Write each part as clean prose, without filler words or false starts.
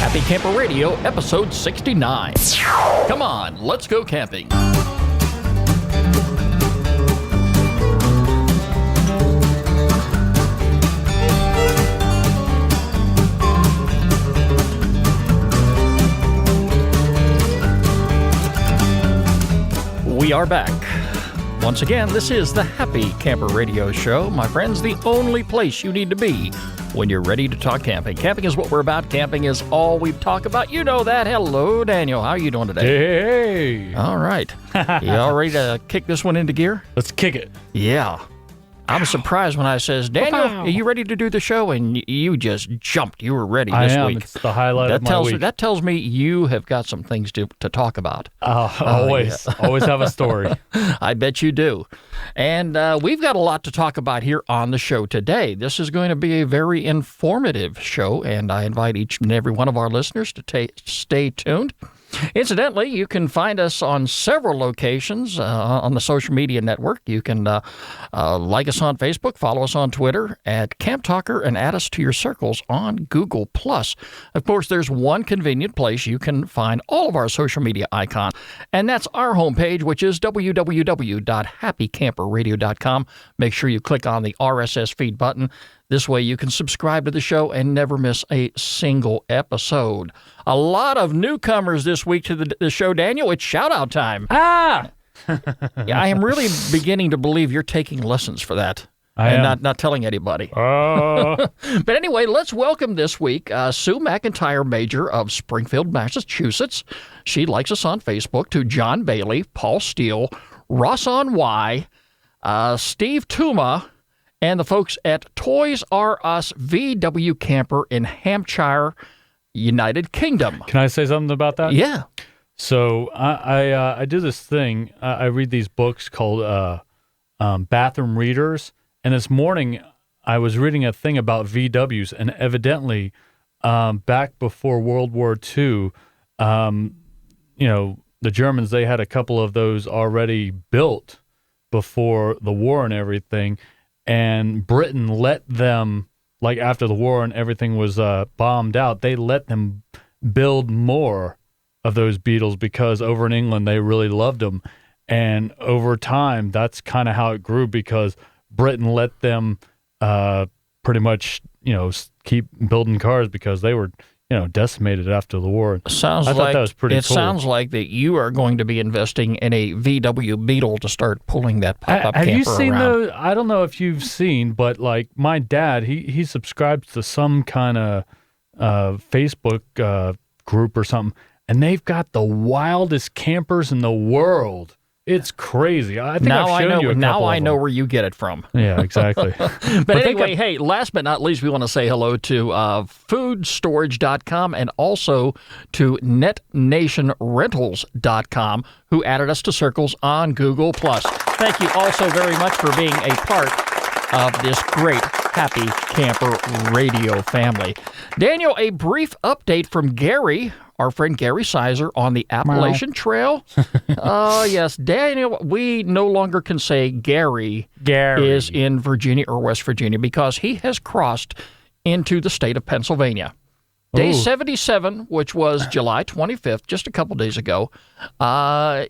Happy Camper Radio, episode 69. Come on, let's go camping. We are back. Once again, this is the Happy Camper Radio Show. My friends, the only place you need to be when you're ready to talk camping. Camping is what we're about. Camping is all we talk about. You know that. Hello, Daniel. How are you doing today? Hey. All right. You all ready to kick this one into gear? Let's kick it. Yeah. I was surprised when I says, Daniel, Wow. are you ready to do the show? And you just jumped. You were ready this I am. week. It's the highlight of my week. That tells me you have got some things to talk about. Always. Always have a story. I bet you do. And we've got a lot to talk about here on the show today. This is going to be a very informative show, and I invite each and every one of our listeners to stay tuned. Incidentally, you can find us on several locations on the social media network. You can like us on Facebook, follow us on Twitter at Camp Talker, and add us to your circles on Google+. Of course, there's one convenient place you can find all of our social media icons, and that's our homepage, which is www.happycamperradio.com. Make sure you click on the RSS feed button. This way you can subscribe to the show and never miss a single episode. A lot of newcomers this week to the show, Daniel. It's shout-out time. Ah! Yeah, I am really beginning to believe you're taking lessons for that. I and am. not telling anybody. But anyway, let's welcome this week Sue McIntyre Major of Springfield, Massachusetts. She likes us on Facebook. To John Bailey, Paul Steele, Ross on Y, Steve Tuma, and the folks at Toys R Us VW Camper in Hampshire, United Kingdom. Can I say something about that? Yeah. So I do this thing. I read these books called Bathroom Readers. And this morning I was reading a thing about VWs. And evidently back before World War II, the Germans, they had a couple of those already built before the war and everything. And Britain let them, like after the war and everything was bombed out, they let them build more of those Beetles because over in England, they really loved them. And over time, that's kind of how it grew because Britain let them pretty much, keep building cars because they were, decimated after the war. I thought that was pretty cool. It sounds like that you are going to be investing in a VW Beetle to start pulling that pop-up camper around. Have you seen those? I don't know if you've seen, but like my dad, he subscribes to some kind of Facebook group or something, and they've got the wildest campers in the world. It's crazy. I think I've shown you a couple Now I of know them. where you get it from. Yeah, exactly. But anyway, hey, last but not least, we want to say hello to foodstorage.com and also to netnationrentals.com, who added us to circles on Google+. Thank you also very much for being a part of this great Happy Camper Radio family. Daniel, a brief update from Gary, our friend Gary Sizer, on the Appalachian Trail. Yes, Daniel, we no longer can say Gary is in Virginia or West Virginia because he has crossed into the state of Pennsylvania. Day 77, which was July 25th, just a couple days ago,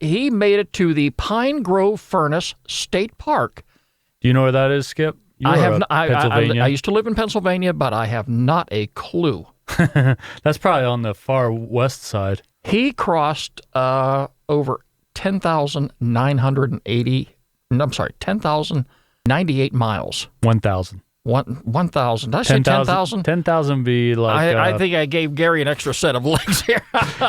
he made it to the Pine Grove Furnace State Park. Do you know where that is, Skip? I used to live in Pennsylvania, but I have not a clue. That's probably on the far west side. He crossed over 10,098 miles. 1,000. 1,000. Did I say 10,000? 10,000 be like... I think I gave Gary an extra set of legs here.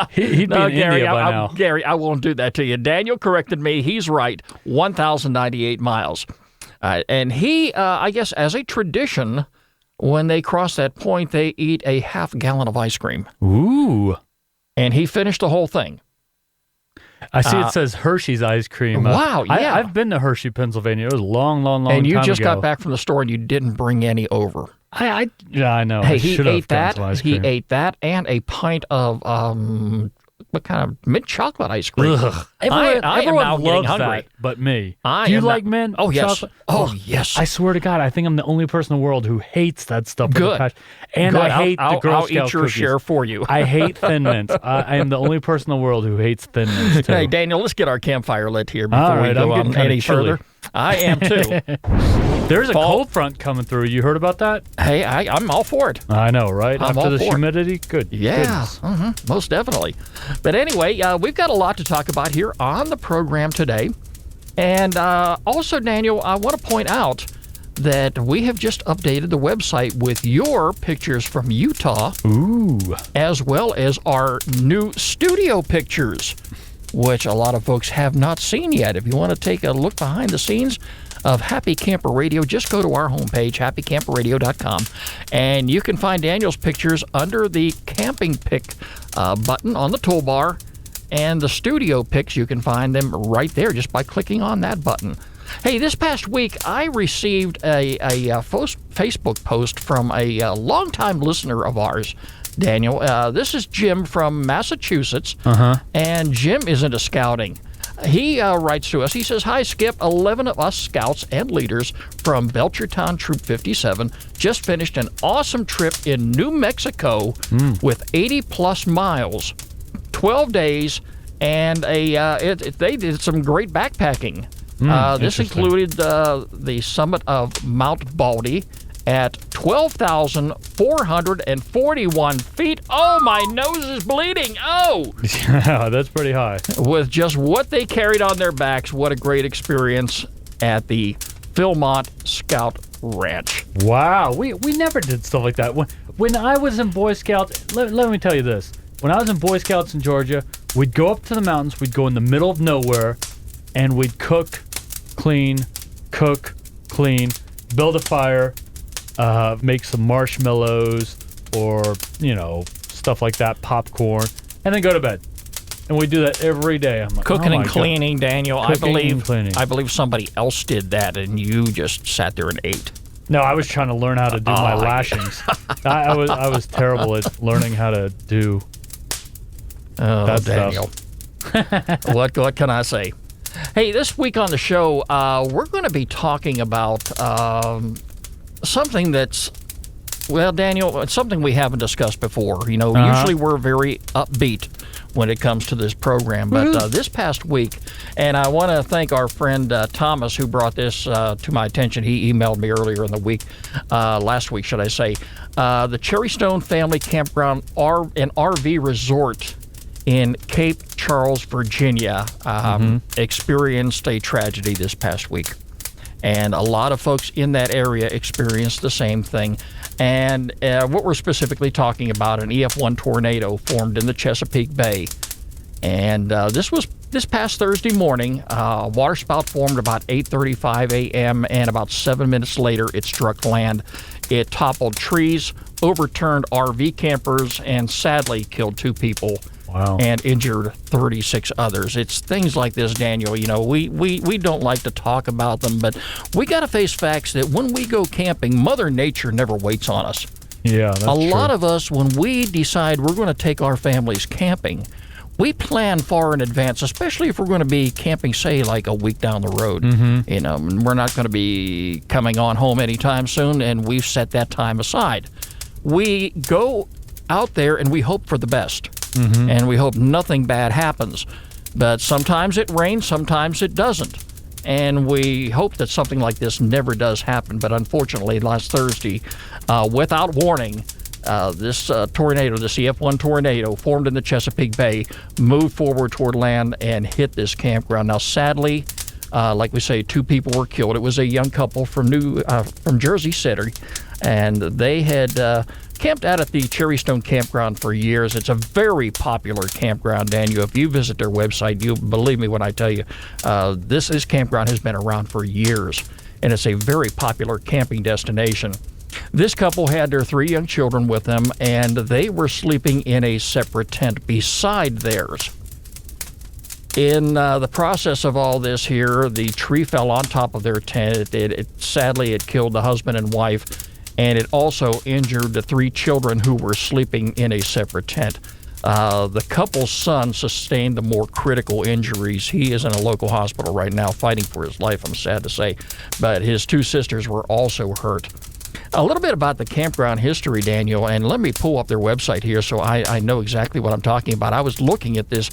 He'd be in Gary, India by now. Gary, I won't do that to you. Daniel corrected me. He's right. 1,098 miles. And he, I guess, as a tradition, when they cross that point, they eat a half gallon of ice cream. Ooh. And he finished the whole thing. I see it says Hershey's ice cream. Wow, yeah. I've been to Hershey, Pennsylvania. It was a long time ago. And you just got back from the store and you didn't bring any over. Yeah, I know. Hey, I he should have ate gotten some that. ice He cream. ate that and a pint of what kind of mint chocolate ice cream? Ugh. I am Everyone now getting loves hungry. that, but me. I Do you am like not- mint Oh, yes. chocolate? Oh, yes. I swear to God, I think I'm the only person in the world who hates that stuff. with a Good. passion. And Good. I hate the Girl I'll Scout eat your cookies. share for you. I hate Thin Mints. I am the only person in the world who hates Thin Mints, too. Hey, Daniel, let's get our campfire lit here before All we right, go I'm on getting kinda any chilly. further. I am too. There's a Paul- cold front coming through. You heard about that? Hey, I'm all for it. I know, right? I'm After all this for it. humidity? Good. Yeah, goodness. most definitely. But anyway, we've got a lot to talk about here on the program today. And also, Daniel, I want to point out that we have just updated the website with your pictures from Utah, Ooh. as well as our new studio pictures, which a lot of folks have not seen yet. If you want to take a look behind the scenes of Happy Camper Radio, just go to our homepage, happycamperradio.com, and you can find Daniel's pictures under the camping pic button on the toolbar, and the studio pics, you can find them right there just by clicking on that button. Hey, this past week, I received a Facebook post from a longtime listener of ours, Daniel. This is Jim from Massachusetts, and Jim is into scouting. He writes to us. He says, "Hi, Skip. 11 of us scouts and leaders from Belchertown Troop 57 just finished an awesome trip in New Mexico with 80-plus miles, 12 days, and they did some great backpacking. This interesting. included the summit of Mount Baldy at 12,441 feet. Oh, my nose is bleeding. Oh! Yeah, that's pretty high. With just what they carried on their backs, what a great experience at the Philmont Scout Ranch. Wow, we never did stuff like that. When I was in Boy Scouts, let me tell you this. When I was in Boy Scouts in Georgia, we'd go up to the mountains, we'd go in the middle of nowhere, and we'd cook, clean, build a fire, make some marshmallows or, stuff like that, popcorn, and then go to bed. And we do that every day. I'm like, Cooking oh my and cleaning, God. Daniel. Cooking and cleaning. I believe somebody else did that, and you just sat there and ate. No, I was trying to learn how to do my lashings. I was terrible at learning how to do Oh, that Daniel. stuff. What can I say? Hey, this week on the show, we're going to be talking about something that's, well, Daniel, it's something we haven't discussed before. Usually we're very upbeat when it comes to this program, but this past week, and I want to thank our friend Thomas who brought this to my attention. He emailed me earlier in the week, last week, should I say. The Cherrystone Family Campground and RV Resort in Cape Charles, Virginia, experienced a tragedy this past week. And a lot of folks in that area experienced the same thing. And what we're specifically talking about, an EF1 tornado formed in the Chesapeake Bay. And this past Thursday morning. A waterspout formed about 8:35 a.m. and about 7 minutes later, it struck land. It toppled trees, overturned RV campers, and sadly killed 2 people. Wow. And injured 36 others. It's things like this, Daniel. We don't like to talk about them, but we got to face facts that when we go camping, Mother Nature never waits on us. Yeah, that's A true. lot of us, when we decide we're going to take our families camping, we plan far in advance, especially if we're going to be camping, say, like a week down the road. We're not going to be coming on home anytime soon, and we've set that time aside. We go out there and we hope for the best. And we hope nothing bad happens. But sometimes it rains, sometimes it doesn't. And we hope that something like this never does happen. But unfortunately, last Thursday, without warning, this tornado, this EF1 tornado, formed in the Chesapeake Bay, moved forward toward land and hit this campground. Now, sadly, like we say, 2 people were killed. It was a young couple from Jersey City, and they had camped out at the Cherrystone Campground for years. It's a very popular campground, Daniel. If you visit their website, you'll believe me when I tell you, this campground has been around for years, and it's a very popular camping destination. This couple had their 3 young children with them, and they were sleeping in a separate tent beside theirs. In the process of all this here, the tree fell on top of their tent. Sadly, it killed the husband and wife, and it also injured the 3 children who were sleeping in a separate tent. The couple's son sustained the more critical injuries. He is in a local hospital right now fighting for his life, I'm sad to say. But his two sisters were also hurt. A little bit about the campground history, Daniel, and let me pull up their website here so I know exactly what I'm talking about. I was looking at this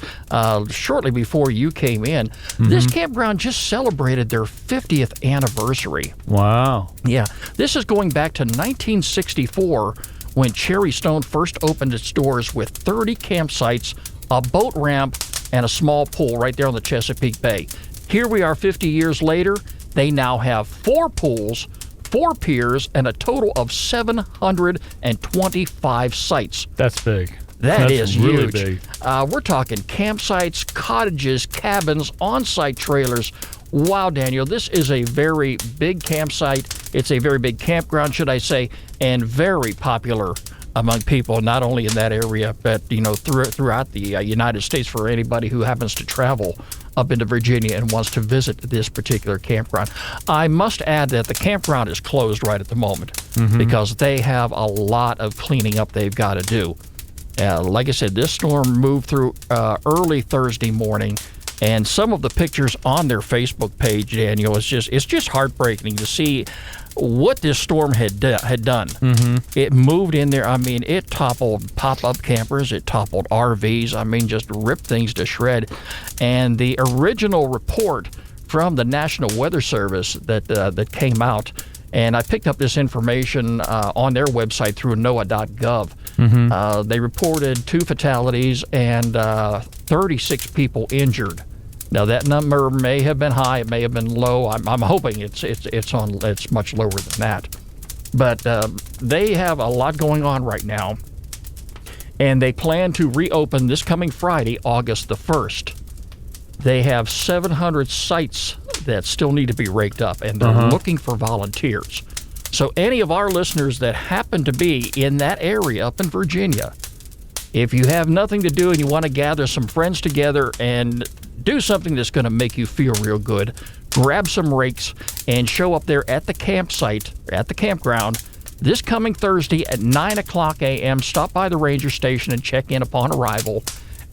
shortly before you came in. This campground just celebrated their 50th anniversary. Wow. Yeah. This is going back to 1964 when Cherry Stone first opened its doors with 30 campsites, a boat ramp, and a small pool right there on the Chesapeake Bay. Here we are 50 years later. They now have 4 pools, 4 piers, and a total of 725 sites. That's big. That's is really huge. Big. We're talking campsites, cottages, cabins, on-site trailers. Wow, Daniel, this is a very big campsite. It's a very big campground, should I say, and very popular among people, not only in that area, but throughout the United States for anybody who happens to travel up into Virginia and wants to visit this particular campground. I must add that the campground is closed right at the moment because they have a lot of cleaning up they've got to do. Like I said, this storm moved through early Thursday morning, and some of the pictures on their Facebook page, Daniel, it's just heartbreaking to see what this storm had done. It moved in there. I mean, it toppled pop-up campers. It toppled RVs. I mean, just ripped things to shred. And the original report from the National Weather Service that came out, and I picked up this information on their website through NOAA.gov. They reported 2 fatalities and 36 people injured. Now that number may have been high, it may have been low. I'm hoping it's much lower than that. But they have a lot going on right now, and they plan to reopen this coming Friday, August the 1st. They have 700 sites that still need to be raked up, and they're looking for volunteers. So any of our listeners that happen to be in that area up in Virginia, if you have nothing to do and you want to gather some friends together and do something that's going to make you feel real good, grab some rakes and show up there at the campsite, at the campground, this coming Thursday at 9 o'clock a.m. Stop by the ranger station and check in upon arrival,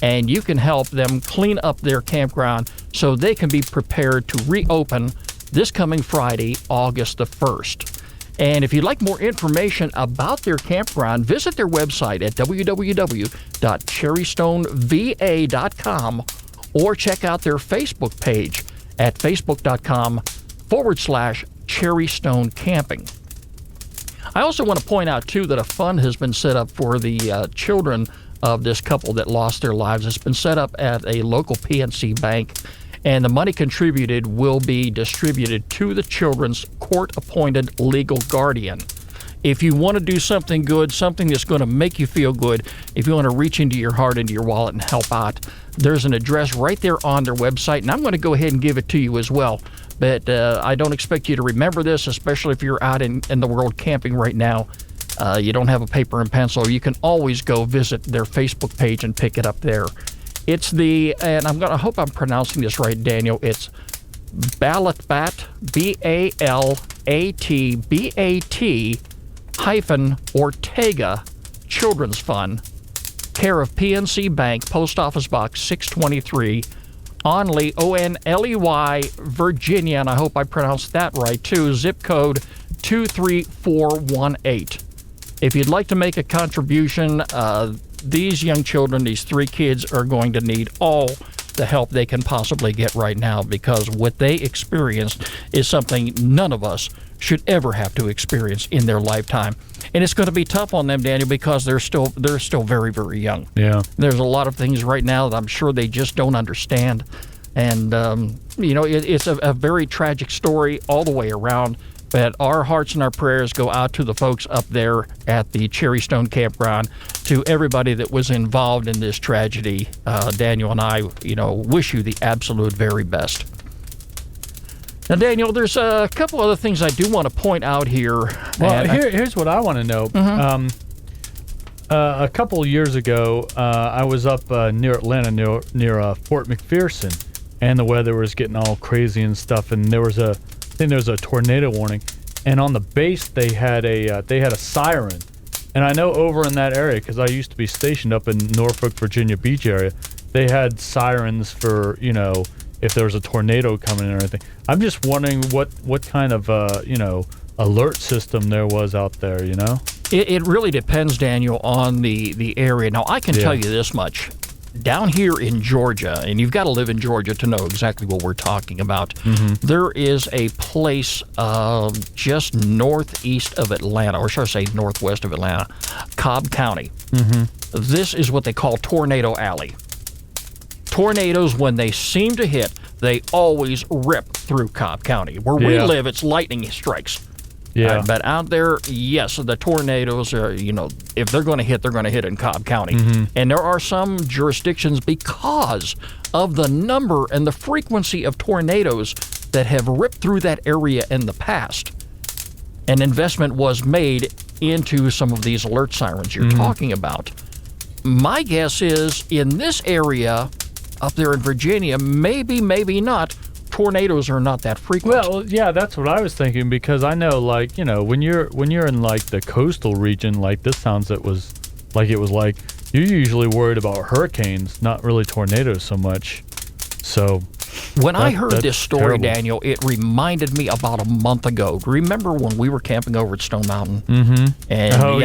and you can help them clean up their campground so they can be prepared to reopen this coming Friday, August the 1st. And if you'd like more information about their campground, visit their website at www.cherrystoneva.com or check out their Facebook page at facebook.com/Cherrystone Camping. I also want to point out, too, that a fund has been set up for the children of this couple that lost their lives. It's been set up at a local PNC bank, and the money contributed will be distributed to the children's court-appointed legal guardian. If you want to do something good, something that's going to make you feel good, if you want to reach into your heart, into your wallet, and help out, there's an address right there on their website, and I'm going to go ahead and give it to you as well. But I don't expect you to remember this, especially if you're out in the world camping right now. You don't have a paper and pencil. You can always go visit their Facebook page and pick it up there. It's and I hope I'm pronouncing this right, Daniel. It's Balatbat, BALATBAT-Ortega Children's Fund, care of PNC Bank, Post Office Box 623, Onley, Onley, Virginia, and I hope I pronounced that right too, zip code 23418. If you'd like to make a contribution, these young children, these 3 kids, are going to need all the help they can possibly get right now, because what they experienced is something none of us should ever have to experience in their lifetime. And it's going to be tough on them, Daniel, because they're still very, very young. Yeah. There's a lot of things right now that I'm sure they just don't understand. And, it's a very tragic story all the way around. But our hearts and our prayers go out to the folks up there at the Cherry Stone Campground, to everybody that was involved in this tragedy. Daniel and I, wish you the absolute very best. Now, Daniel, there's a couple other things I do want to point out here. Well, here's what I want to know. A couple of years ago, I was up near Atlanta, near Fort McPherson, and the weather was getting all crazy and stuff, and there was a tornado warning, and on the base they had a siren, And I know over in that area, because I used to be stationed up in Norfolk, Virginia Beach area, they had sirens for, if there was a tornado coming in or anything. I'm just wondering what kind of, alert system there was out there, It really depends, Daniel, on the area. Now, I can tell you this much. Down here in Georgia, and you've got to live in Georgia to know exactly what we're talking about, there is a place just northeast of Atlanta, or should I say northwest of Atlanta, Cobb County. This is what they call Tornado Alley. Tornadoes, when they seem to hit, they always rip through Cobb County. Where we live, it's lightning strikes. Yeah. But out there, yes, the tornadoes are, if they're going to hit in Cobb County. And there are some jurisdictions, because of the number and the frequency of tornadoes that have ripped through that area in the past. An investment was made into some of these alert sirens you're talking about. My guess is in this area up there in Virginia, maybe not, tornadoes are not that frequent. Well, yeah, that's what I was thinking, because I know, when you're in the coastal region, this sounds it was like you're usually worried about hurricanes, not really tornadoes so much. So when I heard this story, terrible. Daniel, it reminded me about a month ago. Remember when we were camping over at Stone Mountain? And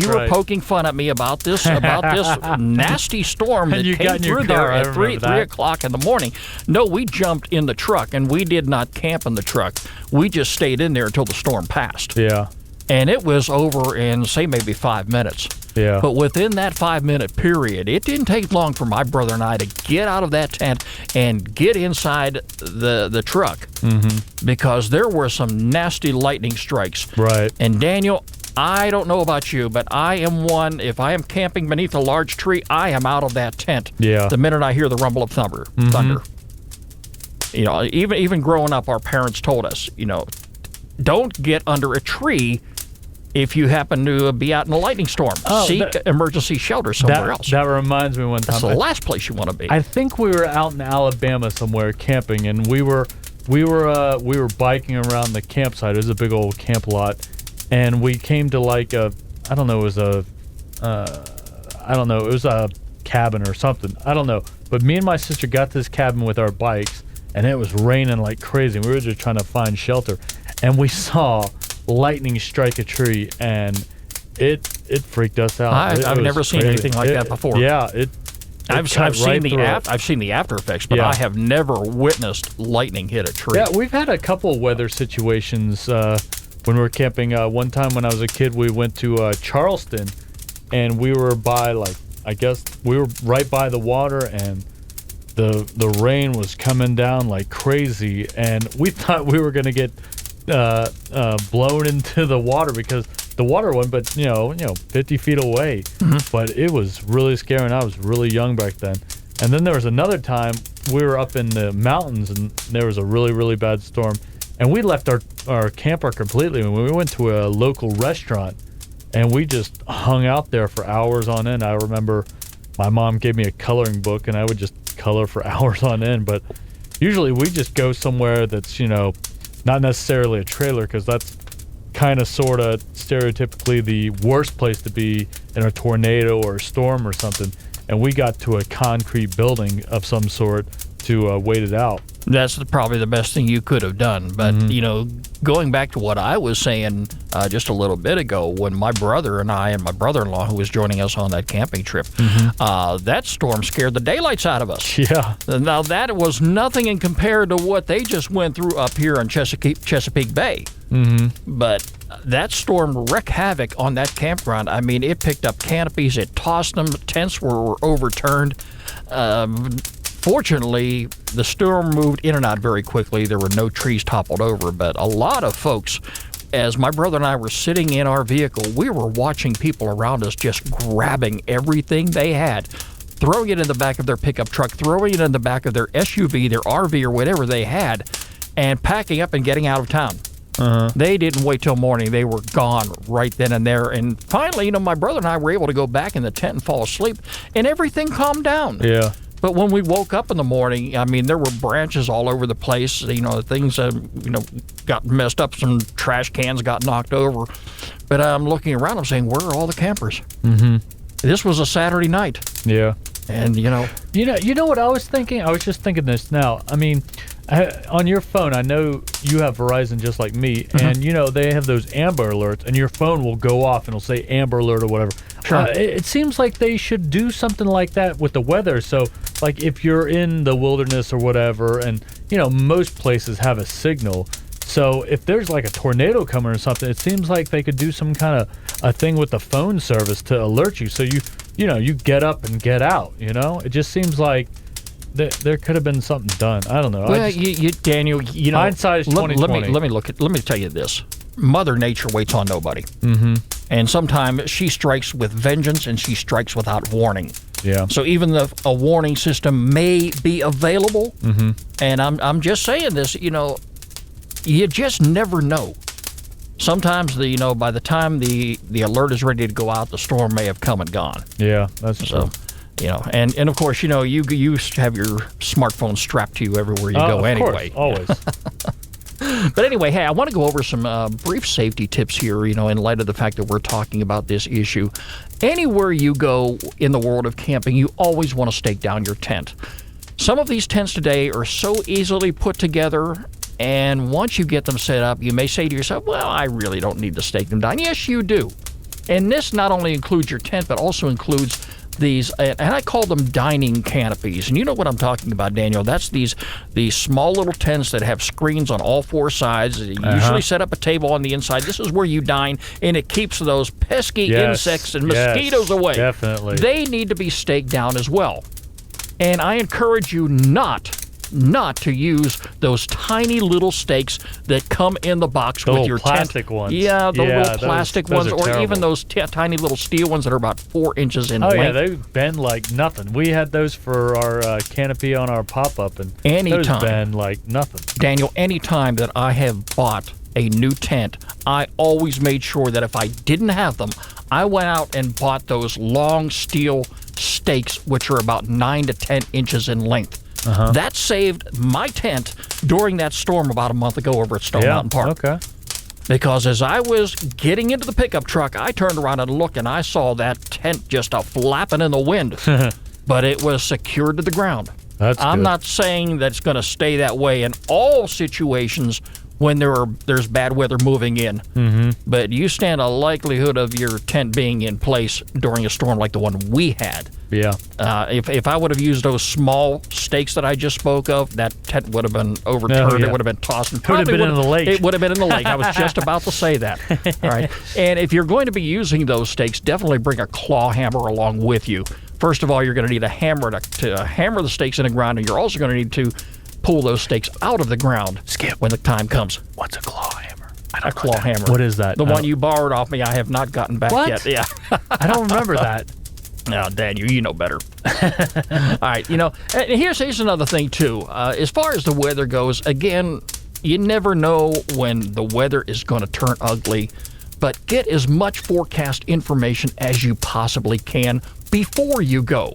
you were poking fun at me about this nasty storm that came through there at 3 o'clock in the morning. No, we jumped in the truck, and we did not camp in the truck. We just stayed in there until the storm passed. Yeah. And it was over in, say, maybe 5 minutes. Yeah. But within that 5-minute period, it didn't take long for my brother and I to get out of that tent and get inside the truck, because there were some nasty lightning strikes. Right. And Daniel, I don't know about you, but I am one, if I am camping beneath a large tree, I am out of that tent the minute I hear the rumble of thunder. Even growing up, our parents told us, don't get under a tree if you happen to be out in a lightning storm. Seek emergency shelter somewhere else. That reminds me one time. That's the last place you want to be. I think we were out in Alabama somewhere camping, and we were biking around the campsite. It was a big old camp lot, and we came to it was a cabin or something. I don't know. But me and my sister got to this cabin with our bikes, and it was raining like crazy. We were just trying to find shelter, and we saw lightning strike a tree, and it freaked us out. I've never seen anything like that before. Yeah, I've seen the after effects, but I have never witnessed lightning hit a tree. Yeah, we've had a couple weather situations when we were camping. One time when I was a kid, we went to Charleston, and we were by we were right by the water, and the rain was coming down like crazy, and we thought we were going to get blown into the water, because the water went 50 feet away. But it was really scary, and I was really young back then. And then there was another time we were up in the mountains, and there was a really, really bad storm, and we left our camper completely, and we went to a local restaurant, and we just hung out there for hours on end. I remember my mom gave me a coloring book, and I would just color for hours on end. But usually we just go somewhere that's not necessarily a trailer, because that's kind of sort of stereotypically the worst place to be in a tornado or a storm or something. And we got to a concrete building of some sort to wait it out. That's probably the best thing you could have done. But, going back to what I was saying just a little bit ago, when my brother and I and my brother-in-law, who was joining us on that camping trip, that storm scared the daylights out of us. Yeah. Now, that was nothing in compared to what they just went through up here in Chesapeake Bay. But that storm wreaked havoc on that campground. I mean, it picked up canopies, it tossed them, tents were overturned. Fortunately, the storm moved in and out very quickly. There were no trees toppled over, but a lot of folks, as my brother and I were sitting in our vehicle, we were watching people around us just grabbing everything they had, throwing it in the back of their pickup truck, throwing it in the back of their SUV, their RV, or whatever they had, and packing up and getting out of town. They didn't wait till morning. They were gone right then and there. And finally, my brother and I were able to go back in the tent and fall asleep, and everything calmed down. Yeah. But when we woke up in the morning, I mean, there were branches all over the place. Things got messed up. Some trash cans got knocked over. But I'm looking around. I'm saying, where are all the campers? Mm-hmm. This was a Saturday night. Yeah. And you know what I was thinking? I was just thinking this now. I mean, on your phone, I know you have Verizon just like me, and they have those Amber Alerts, and your phone will go off and it'll say Amber Alert or whatever. Sure. It seems like they should do something like that with the weather. So, like, if you're in the wilderness or whatever, and most places have a signal. So if there's like a tornado coming or something, it seems like they could do some kind of a thing with the phone service to alert you. So you get up and get out. It just seems like there could have been something done. I don't know. Well, Daniel, hindsight is 2020. Let me tell you this. Mother Nature waits on nobody. Mm-hmm. And sometimes she strikes with vengeance and she strikes without warning. Yeah. So even a warning system may be available. Mm-hmm. And I'm just saying this, you just never know. Sometimes by the time the alert is ready to go out, the storm may have come and gone. Yeah, that's true. And of course, you have your smartphone strapped to you everywhere you go anyway. Course, always. But anyway, hey, I want to go over some brief safety tips here, in light of the fact that we're talking about this issue. Anywhere you go in the world of camping, you always want to stake down your tent. Some of these tents today are so easily put together, and once you get them set up, you may say to yourself, well, I really don't need to stake them down. Yes, you do. And this not only includes your tent, but also includes these, and I call them dining canopies. And you know what I'm talking about, Daniel. That's these small little tents that have screens on all four sides. You usually set up a table on the inside. This is where you dine, and it keeps those pesky insects and mosquitoes away. Definitely. They need to be staked down as well. And I encourage you not to use those tiny little stakes that come in the box with your tent. Plastic ones. Yeah, the little plastic those ones, or terrible. even those tiny little steel ones that are about 4 inches in length. Oh, yeah, they bend like nothing. We had those for our canopy on our pop-up, and those bend like nothing. Daniel, anytime that I have bought a new tent, I always made sure that if I didn't have them, I went out and bought those long steel stakes, which are about 9 to 10 inches in length. That saved my tent during that storm about a month ago over at Stone Mountain Park. Okay. Because as I was getting into the pickup truck, I turned around and looked, and I saw that tent just flapping in the wind. But it was secured to the ground. I'm not saying that it's going to stay that way in all situations when there's bad weather moving in. Mm-hmm. But you stand a likelihood of your tent being in place during a storm like the one we had. Yeah. If I would have used those small stakes that I just spoke of, that tent would have been overturned. Oh, yeah. It would have been tossed. And it would have been in the lake. It would have been in the lake. I was just about to say that. All right. And if you're going to be using those stakes, definitely bring a claw hammer along with you. First of all, you're going to need a hammer to hammer the stakes in the ground, and you're also going to need to pull those stakes out of the ground when the time comes. What's a claw hammer? A claw hammer. What is that? The one you borrowed off me, I have not gotten back yet. Yeah. I don't remember that. Now, Daniel, you know better. All right, here's another thing, too. As far as the weather goes, again, you never know when the weather is going to turn ugly, but get as much forecast information as you possibly can before you go.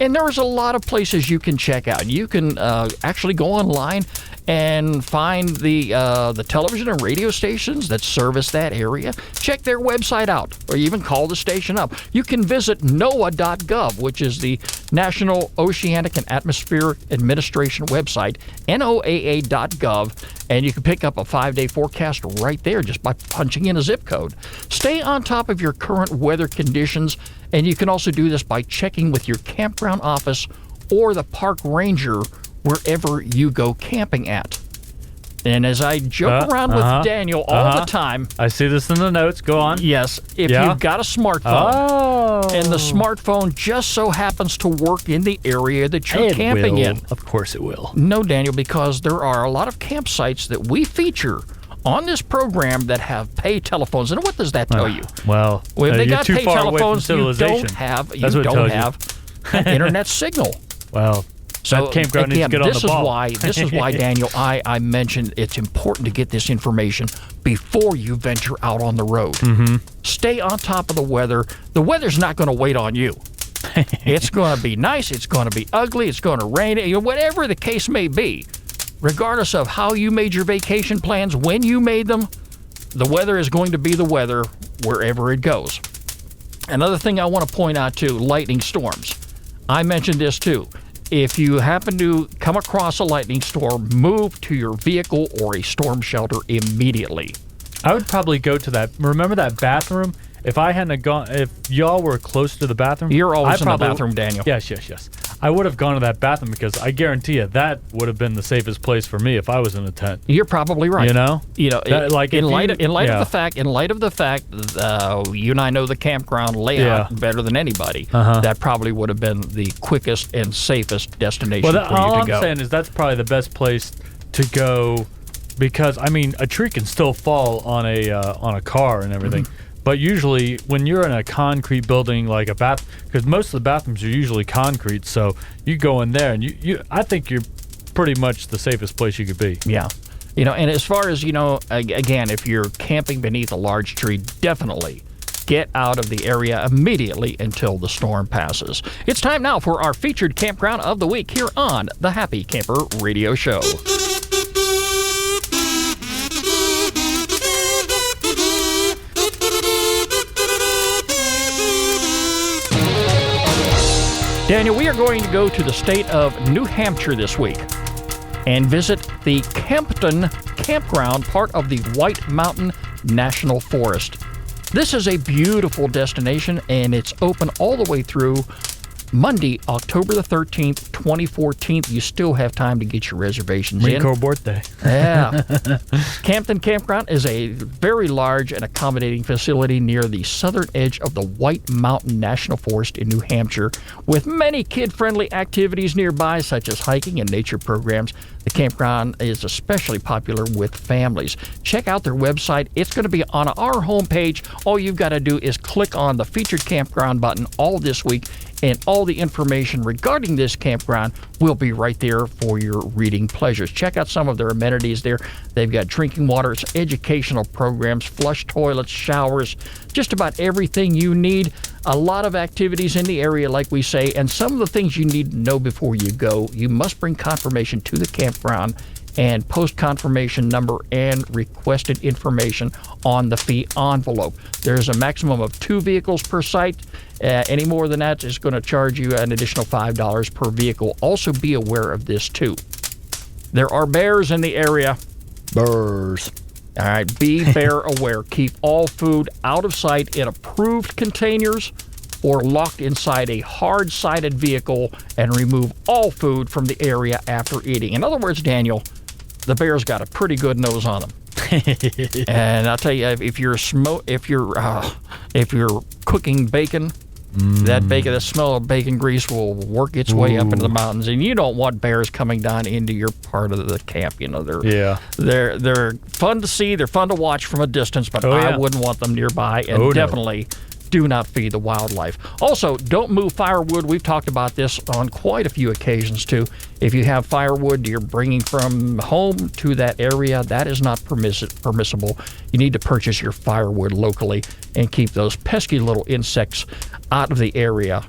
And there's a lot of places you can check out. You can actually go online and find the television and radio stations that service that area. Check their website out, or even call the station up. You can visit NOAA.gov, which is the National Oceanic and Atmospheric Administration website, NOAA.gov, and you can pick up a 5-day forecast right there just by punching in a zip code. Stay on top of your current weather conditions, and you can also do this by checking with your campground office or the park ranger wherever you go camping at. And as I joke around with Daniel all the time... I see this in the notes. Go on. Yes. If you've got a smartphone, and the smartphone just so happens to work in the area that you're camping in... Of course it will. No, Daniel, because there are a lot of campsites that we feature on this program that have pay telephones. And what does that tell you? Well, if they got pay telephones, you civilization. don't have an internet signal. Well... So that campground needs to get on the ball. This is why, Daniel, I mentioned it's important to get this information before you venture out on the road. Mm-hmm. Stay on top of the weather. The weather's not going to wait on you. It's going to be nice. It's going to be ugly. It's going to rain. Whatever the case may be, regardless of how you made your vacation plans, when you made them, the weather is going to be the weather wherever it goes. Another thing I want to point out, too, lightning storms. I mentioned this, too. If you happen to come across a lightning storm, move to your vehicle or a storm shelter immediately. I would probably go to that. Remember that bathroom? If I hadn't gone, if y'all were close to the bathroom, You're always in the bathroom, Daniel. Yes. I would have gone to that bathroom because I guarantee you that would have been the safest place for me if I was in a tent. You're probably right. You know, like in light of the fact, you and I know the campground layout better than anybody. That probably would have been the quickest and safest destination for you to go. All I'm saying is that's probably the best place to go because I mean a tree can still fall on a car and everything. Mm-hmm. But usually, when you're in a concrete building like a bath, because most of the bathrooms are usually concrete, so you go in there and I think you're pretty much the safest place you could be. Yeah. And as far as, again, if you're camping beneath a large tree, definitely get out of the area immediately until the storm passes. It's time now for our featured campground of the week here on the Happy Camper Radio Show. Daniel, we are going to go to the state of New Hampshire this week and visit the Kempton Campground, part of the White Mountain National Forest. This is a beautiful destination, and it's open all the way through Monday, October the 13th, 2014. You still have time to get your reservations in. Rico birthday. Yeah. Kempton Campground is a very large and accommodating facility near the southern edge of the White Mountain National Forest in New Hampshire, with many kid-friendly activities nearby, such as hiking and nature programs. The campground is especially popular with families. Check out their website. It's going to be on our homepage. All you've got to do is click on the featured campground button all this week, and all the information regarding this campground will be right there for your reading pleasures. Check out some of their amenities there. They've got drinking water, educational programs, flush toilets, showers, just about everything you need. A lot of activities in the area, like we say, and some of the things you need to know before you go. You must bring confirmation to the campground and post confirmation number and requested information on the fee envelope. There's a maximum of 2 vehicles per site. Any more than that is going to charge you an additional $5 per vehicle. Also be aware of this too. There are bears in the area. Bears. All right, be bear aware. Keep all food out of sight in approved containers or locked inside a hard-sided vehicle, and remove all food from the area after eating. In other words, Daniel, the bear's got a pretty good nose on them. And I'll tell you, if you're cooking bacon, that smell of bacon grease will work its way up into the mountains, and you don't want bears coming down into your part of the camp. They're fun to see, they're fun to watch from a distance, but I wouldn't want them nearby, and definitely do not feed the wildlife. Also, don't move firewood. We've talked about this on quite a few occasions too. If you have firewood you're bringing from home to that area, that is not permissible. You need to purchase your firewood locally and keep those pesky little insects out of the area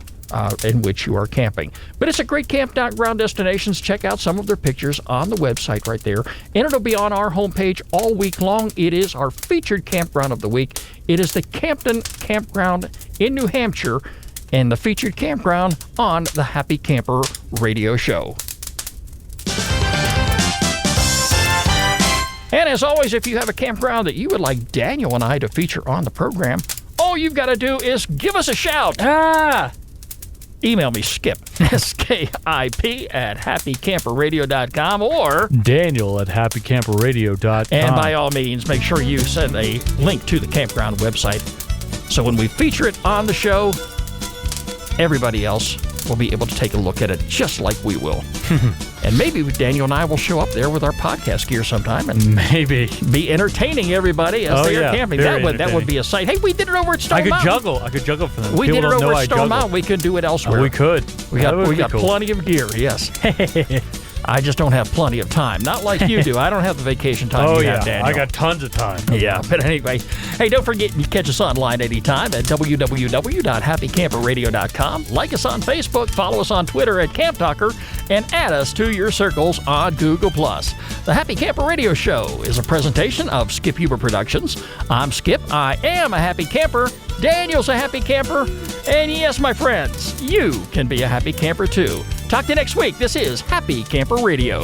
in which you are camping. But it's a great campground destinations. Check out some of their pictures on the website right there, and it'll be on our homepage all week long. It is our featured campground of the week. It is the Kempton Campground in New Hampshire, and the featured campground on the Happy Camper Radio Show. And as always, if you have a campground that you would like Daniel and I to feature on the program, all you've got to do is give us a shout. Email me, Skip, SKIP, at happycamperradio.com, or Daniel at happycamperradio.com. And by all means, make sure you send a link to the campground website, so when we feature it on the show, everybody else will be able to take a look at it just like we will. And maybe Daniel and I will show up there with our podcast gear sometime and maybe be entertaining everybody as they are camping. That would be a sight. Hey, we did it over at Stone Mountain. I could juggle for them. We did it over at Stone Mountain. We could do it elsewhere. We could. We got plenty of gear, yes. I just don't have plenty of time. Not like you do. I don't have the vacation time you have, Daniel. I got tons of time. Yeah, but anyway, hey, don't forget you can catch us online anytime at www.happycamperradio.com. Like us on Facebook, follow us on Twitter at Camp Talker, and add us to your circles on Google+. The Happy Camper Radio Show is a presentation of Skip Huber Productions. I'm Skip. I am a happy camper. Daniel's a happy camper. And yes, my friends, you can be a happy camper too. Talk to you next week. This is Happy Camper Radio.